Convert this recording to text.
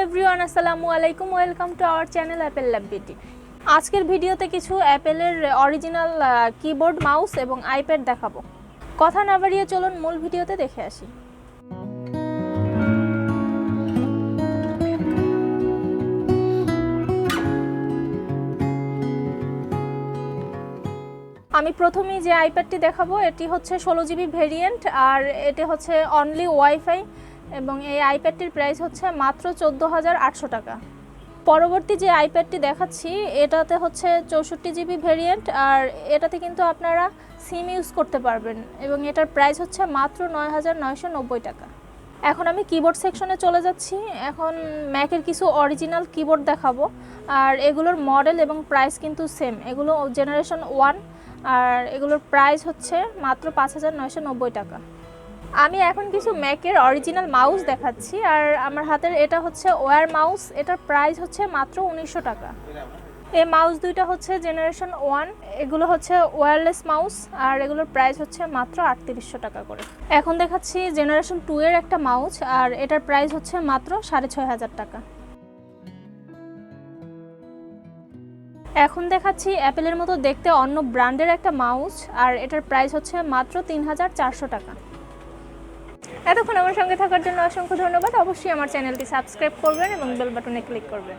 Everyone, আসসালামু আলাইকুম। Welcome to our channel Apple lab বিটি। আজকের ভিডিওতে কিছু অ্যাপেলের অরিজিনাল কিবোর্ড, মাউস এবং আইপ্যাড দেখাবো। কথা না বাড়িয়ে চলুন মূল ভিডিওতে দেখে আসি। আমি প্রথমেই যে আইপ্যাডটি দেখাবো এটি হচ্ছে 16 জিবি ভেরিয়েন্ট, আর এটি হচ্ছে অনলি ওয়াইফাই এবং এই আইপ্যাডটির প্রাইস হচ্ছে মাত্র 14,800 টাকা। পরবর্তী যে আইপ্যাডটি দেখাচ্ছি এটাতে হচ্ছে 64 জিবি ভেরিয়েন্ট, আর এটাতে কিন্তু আপনারা সিম ইউজ করতে পারবেন এবং এটার প্রাইস হচ্ছে মাত্র 9,990 টাকা। এখন আমি কিবোর্ড সেকশনে চলে যাচ্ছি। এখন ম্যাকের কিছু অরিজিনাল কিবোর্ড দেখাবো, আর এগুলোর মডেল এবং প্রাইস কিন্তু সেম। এগুলো জেনারেশন 1 আর এগুলোর প্রাইস হচ্ছে মাত্র 5,990 টাকা। আমি এখন কিছু ম্যাকের অরিজিনাল মাউস দেখাচ্ছি, আর আমার হাতের এটা হচ্ছে ওয়্যার মাউস। এটার প্রাইস হচ্ছে মাত্র 1900 টাকা। এই মাউস দুইটা হচ্ছে জেনারেশন 1, এগুলো হচ্ছে ওয়্যারলেস মাউস, আর এগুলোর প্রাইস হচ্ছে মাত্র 3800 টাকা করে। এখন দেখাচ্ছি জেনারেশন 2 এর একটা মাউস, আর এটার প্রাইস হচ্ছে মাত্র 6500 টাকা। এখন দেখাচ্ছি অ্যাপেলের মতো দেখতে অন্য ব্র্যান্ডের একটা মাউস, আর এটার প্রাইস হচ্ছে মাত্র 3400 টাকা। এতক্ষণ আমার সঙ্গে থাকার জন্য অসংখ্য ধন্যবাদ। অবশ্যই আমার চ্যানেলটি সাবস্ক্রাইব করবেন এবং বেল বাটনে ক্লিক করবেন।